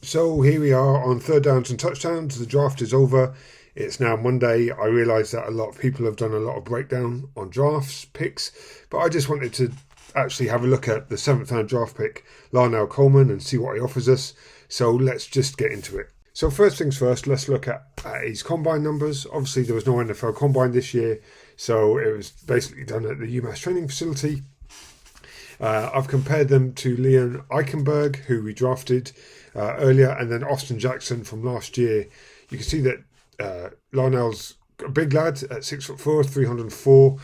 So here we are on third downs and touchdowns. The draft is over. It's now Monday. I realise that a lot of people have done a lot of breakdown on drafts, picks, but I just wanted to actually have a look at the 7th round draft pick, Larnel Coleman, and see what he offers us. So let's just get into it. So first things first, let's look at his combine numbers. Obviously there was no NFL combine this year, so it was basically done at the UMass training facility. I've compared them to Leon Eichenberg, who we drafted earlier, and then Austin Jackson from last year. You can see that Larnel's a big lad at 6'4", 304.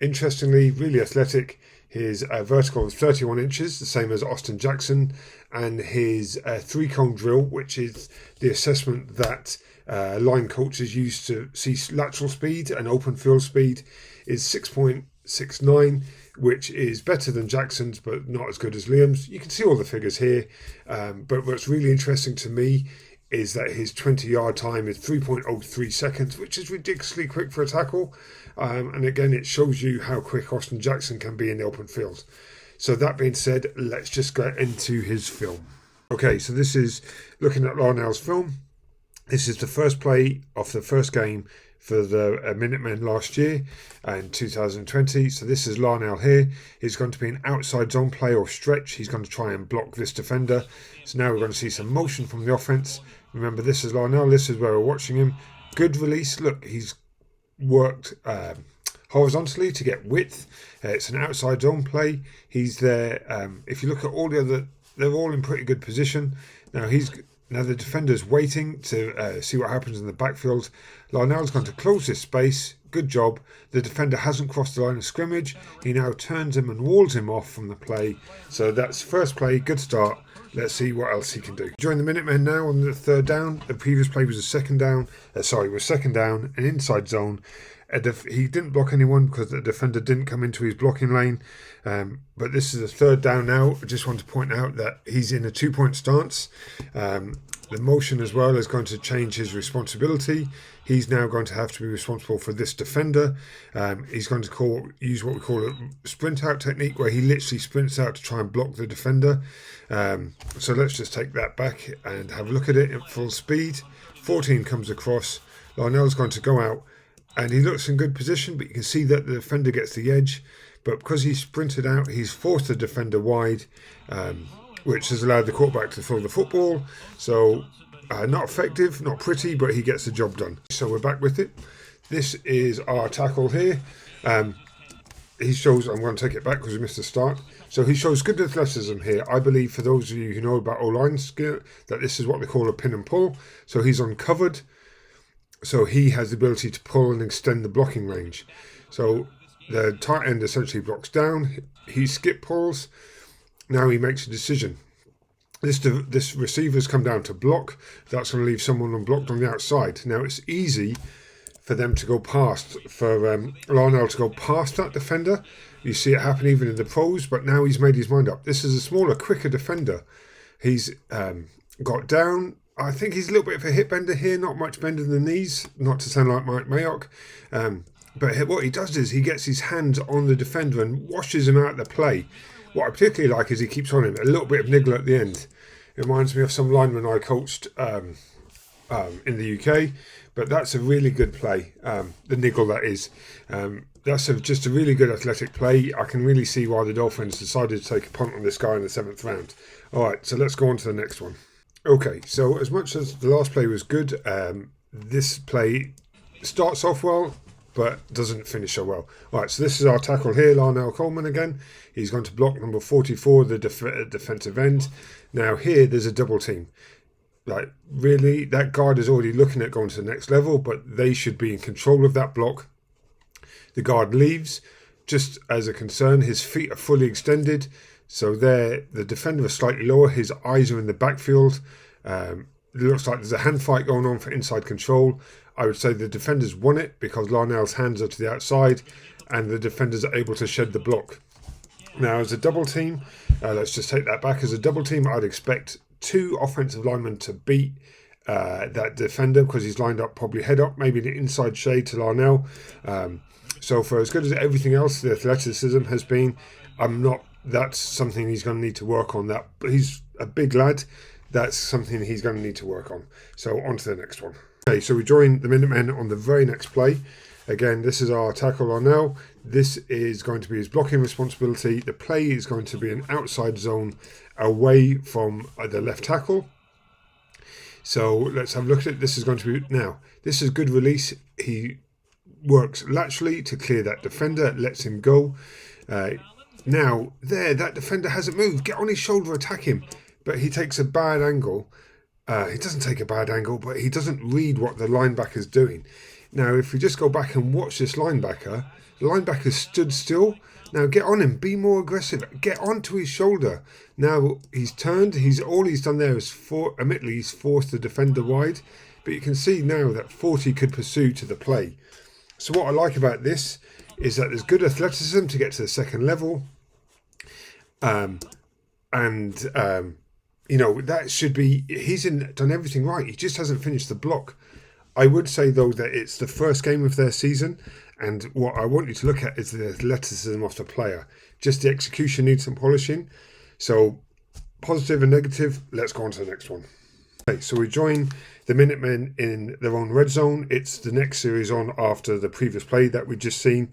Interestingly, really athletic. His vertical is 31 inches, the same as Austin Jackson, and his three-cone drill, which is the assessment that line coaches use to see lateral speed and open field speed, is 6.69, which is better than Jackson's, but not as good as Liam's. You can see all the figures here, but what's really interesting to me is that his 20-yard time is 3.03 seconds, which is ridiculously quick for a tackle. And again, it shows you how quick Austin Jackson can be in the open field. So that being said, let's just get into his film. Okay, so this is looking at Larnel's film. This is the first play of the first game for the Minutemen last year in 2020. So this is Larnel here. He's going to be an outside zone play or stretch. He's going to try and block this defender. So now we're going to see some motion from the offense. Remember, this is Larnel. This is where we're watching him. Good release. Look, he's worked horizontally to get width. It's an outside zone play. He's there. If you look at all the other, they're all in pretty good position. Now the defender's waiting to see what happens in the backfield. Larnel's going to close this space. Good job. The defender hasn't crossed the line of scrimmage. He now turns him and walls him off from the play. So that's first play. Good start. Let's see what else he can do. Join the Minutemen now on the third down. The previous play was second down, an inside zone. He didn't block anyone because the defender didn't come into his blocking lane. But this is a third down now. I just want to point out that he's in a 2-point stance. The motion as well is going to change his responsibility. He's now going to have to be responsible for this defender. He's going to use what we call a sprint out technique, where he literally sprints out to try and block the defender. So let's just take that back and have a look at it at full speed. 14 comes across. Larnel's going to go out, and he looks in good position, but you can see that the defender gets the edge. But because he sprinted out, he's forced the defender wide, which has allowed the quarterback to throw the football. So not effective, not pretty, but he gets the job done. So we're back with it. This is our tackle here. He shows, I'm going to take it back because we missed the start. So he shows good athleticism here. I believe, for those of you who know about O-line skill, that this is what they call a pin and pull. So he's uncovered. So he has the ability to pull and extend the blocking range. So the tight end essentially blocks down. He skip pulls. Now he makes a decision. This receiver's come down to block. That's going to leave someone unblocked on the outside. Now it's easy for them to go past, for Larnel to go past that defender. You see it happen even in the pros, but now he's made his mind up. This is a smaller, quicker defender. He's got down. I think he's a little bit of a hip bender here, not much bend in the knees, not to sound like Mike Mayock. But what he does is he gets his hands on the defender and washes him out of the play. What I particularly like is he keeps on him, a little bit of niggle at the end. It reminds me of some linemen I coached in the UK, but that's a really good play, the niggle that is. That's just a really good athletic play. I can really see why the Dolphins decided to take a punt on this guy in the 7th round. All right, so let's go on to the next one. Okay, so as much as the last play was good, this play starts off well, but doesn't finish so well. All right, so this is our tackle here, Larnel Coleman again. He's going to block number 44, the defensive end. Now here, there's a double team. Like, really, that guard is already looking at going to the next level, but they should be in control of that block. The guard leaves. Just as a concern, his feet are fully extended. So there, the defender is slightly lower. His eyes are in the backfield. It looks like there's a hand fight going on for inside control. I would say the defenders won it because Larnel's hands are to the outside and the defenders are able to shed the block. Now, as a double team, let's just take that back. As a double team, I'd expect 2 offensive linemen to beat that defender because he's lined up probably head up, maybe the inside shade to Larnel. So for as good as everything else the athleticism has been, that's something he's going to need to work on. That, but he's a big lad. that's something he's going to need to work on. So on to the next one. Okay, so we join the Minutemen on the very next play. Again, this is our tackle Larnel. This is going to be his blocking responsibility. The play is going to be an outside zone away from the left tackle. So let's have a look at it. This is going to be, now, this is good release. He works laterally to clear that defender, lets him go. Now, there, that defender hasn't moved. Get on his shoulder, attack him. But he takes a bad angle. He doesn't take a bad angle, but he doesn't read what the linebacker's doing. Now, if we just go back and watch this linebacker, the linebacker stood still. Now, get on him. Be more aggressive. Get onto his shoulder. Now, he's turned. All he's done there is, admittedly, he's forced the defender wide. But you can see now that 40 could pursue to the play. So what I like about this is that there's good athleticism to get to the second level. You know, that should be, he's done everything right. He just hasn't finished the block. I would say, though, that it's the first game of their season, and what I want you to look at is the athleticism of the player. Just the execution needs some polishing. So, positive and negative, let's go on to the next one. Okay, so we join the Minutemen in their own red zone. It's the next series on after the previous play that we've just seen.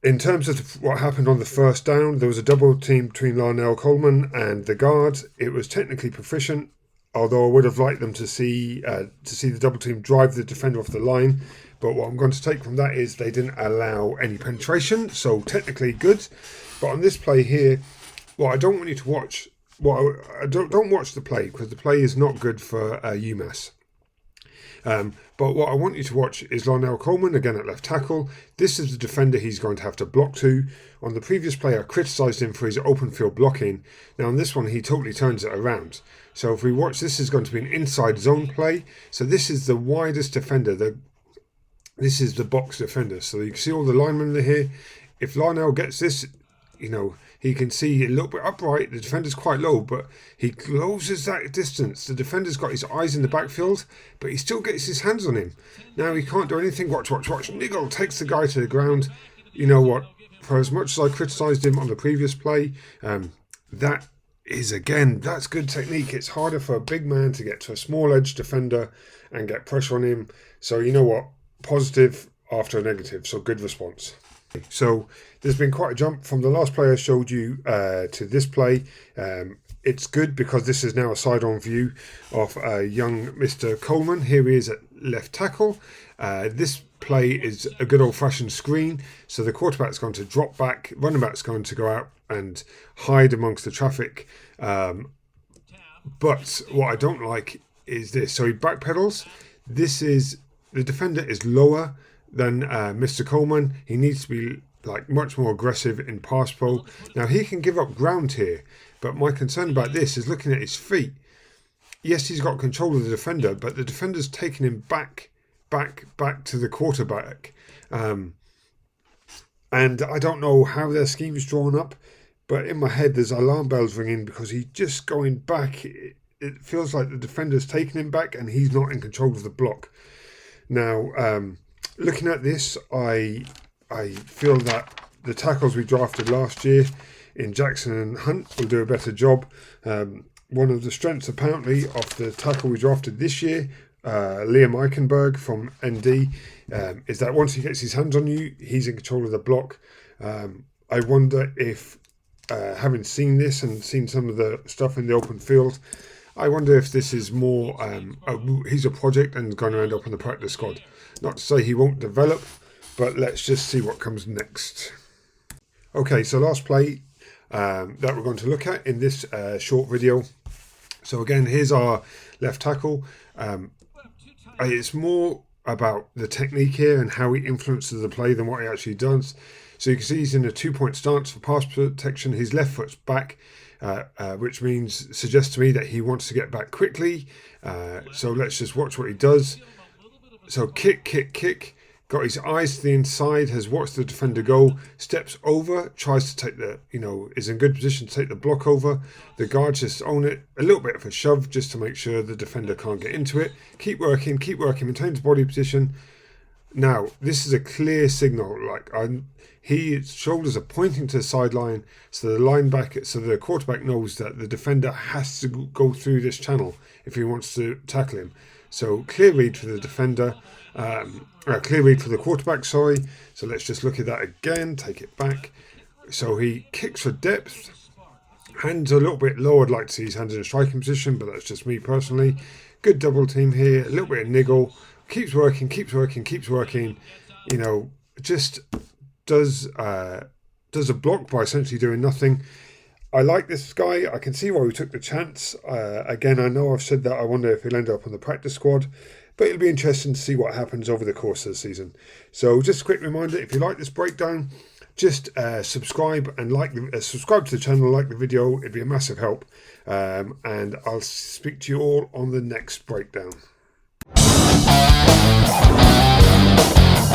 In terms of what happened on the first down, there was a double team between Larnel Coleman and the guard. It was technically proficient, although I would have liked them to see the double team drive the defender off the line. But what I'm going to take from that is they didn't allow any penetration, so technically good. But on this play here, what I don't want you to watch, don't watch the play, because the play is not good for UMass. But what I want you to watch is Larnel Coleman, again at left tackle. This is the defender he's going to have to block to. On the previous play, I criticised him for his open field blocking. Now on this one, he totally turns it around. So if we watch, this is going to be an inside zone play. So this is the widest defender. This is the box defender. So you can see all the linemen are here. If Larnel gets this, you know, he can see a little bit upright. The defender's quite low, but he closes that distance. The defender's got his eyes in the backfield, but he still gets his hands on him. Now he can't do anything. Watch. Niggle takes the guy to the ground. You know what? For as much as I criticised him on the previous play, that's good technique. It's harder for a big man to get to a small edge defender and get pressure on him. So you know what? Positive after a negative. So good response. So there's been quite a jump from the last play I showed you to this play. It's good because this is now a side-on view of young Mr. Coleman. Here he is at left tackle. This play is a good old-fashioned screen. So the quarterback's going to drop back, running back's going to go out and hide amongst the traffic. But what I don't like is this. So he backpedals. The defender is lower than Mr. Coleman. He needs to be much more aggressive in pass pro. Now he can give up ground here, but my concern about this is looking at his feet. Yes, he's got control of the defender, but the defender's taking him back to the quarterback. And I don't know how their scheme is drawn up, but in my head there's alarm bells ringing because he's just going back. It feels like the defender's taking him back and he's not in control of the block. Now, looking at this, I feel that the tackles we drafted last year in Jackson and Hunt will do a better job. One of the strengths, apparently, of the tackle we drafted this year, Liam Eichenberg from ND, is that once he gets his hands on you, he's in control of the block. I wonder if, having seen this and seen some of the stuff in the open field, I wonder if this is more, he's a project and going to end up on the practice squad. Not to say he won't develop, but let's just see what comes next. Okay, so last play that we're going to look at in this short video. So again, here's our left tackle. It's more about the technique here and how he influences the play than what he actually does. So you can see he's in a 2-point stance for pass protection. His left foot's back, which suggests to me that he wants to get back quickly. So let's just watch what he does. So kick, got his eyes to the inside, has watched the defender go, steps over, tries to take is in good position to take the block over. The guards just own it, a little bit of a shove just to make sure the defender can't get into it. Keep working, maintains body position. Now, this is a clear signal. His shoulders are pointing to the sideline, so the quarterback knows that the defender has to go through this channel if he wants to tackle him. So clear read for the defender, clear read for the quarterback. Sorry. So let's just look at that again. Take it back. So he kicks for depth. Hands a little bit low. I'd like to see his hands in a striking position, but that's just me personally. Good double team here. A little bit of niggle. Keeps working. You know, just does a block by essentially doing nothing. I like this guy. I can see why we took the chance. Again, I know I've said that I wonder if he'll end up on the practice squad, but it'll be interesting to see what happens over the course of the season. So just a quick reminder, if you like this breakdown, just subscribe and subscribe to the channel, like the video. It'd be a massive help. And I'll speak to you all on the next breakdown.